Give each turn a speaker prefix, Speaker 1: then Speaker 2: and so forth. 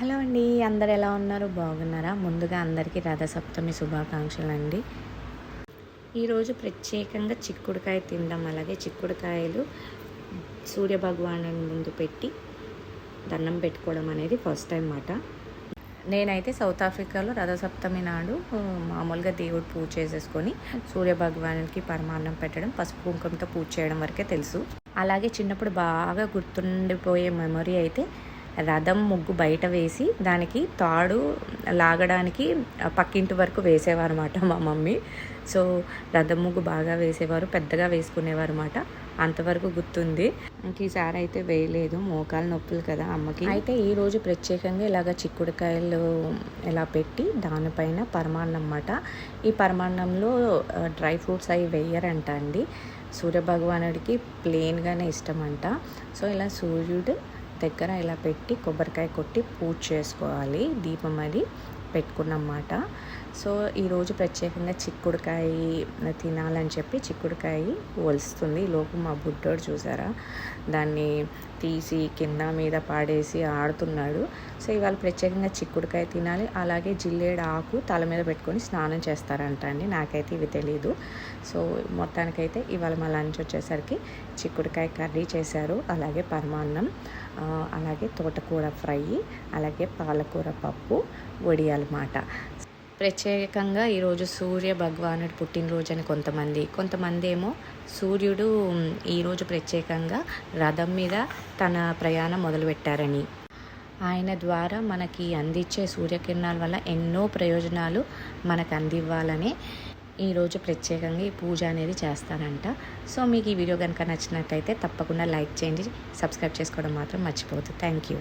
Speaker 1: Hello అండి, అందరు ఎలా ఉన్నారు? బాగున్నారా? ముందుగా అందరికీ రథసప్తమి శుభాకాంక్షలు అండి. ఈరోజు ప్రత్యేకంగా చిక్కుడుకాయ తినడం, అలాగే చిక్కుడుకాయలు సూర్యభగవాను ముందు పెట్టి దండం పెట్టుకోవడం అనేది ఫస్ట్ టైం మాట. నేనైతే సౌత్ ఆఫ్రికాలో రథసప్తమి నాడు మామూలుగా దేవుడు పూజ చేసేసుకొని సూర్యభగవానికి పరమాన్నం పెట్టడం, పసుపు కుంకుమతో పూజ చేయడం వరకే తెలుసు. అలాగే చిన్నప్పుడు బాగా గుర్తుండిపోయే మెమొరీ అయితే రథం ముగ్గు బయట వేసి దానికి తాడు లాగడానికి పక్కింటి వరకు వేసేవారు అన్నమాట మా మమ్మీ. సో రథం ముగ్గు బాగా వేసేవారు, పెద్దగా వేసుకునేవారు అన్నమాట. అంతవరకు గుర్తుంది. ఇంక ఈసారి అయితే వేయలేదు, మోకాలు నొప్పులు కదా అమ్మకి. అయితే ఈరోజు ప్రత్యేకంగా ఇలాగ చిక్కుడుకాయలు ఇలా పెట్టి దానిపైన పరమాన్నం అన్నమాట. ఈ పరమాన్నంలో డ్రై ఫ్రూట్స్ అవి వేయరంట అండి. సూర్యభగవానుడికి ప్లెయిన్గానే ఇష్టం అంట. సో ఇలా సూర్యుడు దగ్గర ఇలా పెట్టి కొబ్బరికాయ కొట్టి పూజ చేసుకోవాలి, దీపం అది పెట్టుకున్నమాట. సో ఈరోజు ప్రత్యేకంగా చిక్కుడుకాయ తినాలని చెప్పి చిక్కుడుకాయ ఒలుస్తుంది. లోపు మా బుడ్డోడు చూసారా, దాన్ని తీసి కింద మీద పాడేసి ఆడుతున్నాడు. సో ఇవాళ ప్రత్యేకంగా చిక్కుడుకాయ తినాలి. అలాగే జిల్లేడు ఆకు తల మీద పెట్టుకొని స్నానం చేస్తారంట అండి, నాకైతే ఇవి తెలీదు. సో మొత్తానికైతే ఇవాళ మా లంచ్ వచ్చేసరికి చిక్కుడుకాయ కర్రీ చేశారు, అలాగే పరమాన్నం, అలాగే తోటకూర ఫ్రై, అలాగే పాలకూర పప్పు, వడియాలన్నమాట. ప్రత్యేకంగా ఈరోజు సూర్య భగవానుడు పుట్టినరోజు అని కొంతమంది ఏమో సూర్యుడు ఈరోజు ప్రత్యేకంగా రథం మీద తన ప్రయాణం మొదలుపెట్టారని, ఆయన ద్వారా మనకి అందించే సూర్యకిరణాల వల్ల ఎన్నో ప్రయోజనాలు మనకు అందివ్వాలని ఈరోజు ప్రత్యేకంగా ఈ పూజ అనేది చేస్తారంట. సో మీకు ఈ వీడియో కనుక నచ్చినట్లయితే తప్పకుండా లైక్ చేయండి, సబ్స్క్రైబ్ చేసుకోవడం మాత్రం మర్చిపోవద్దు. Thank you.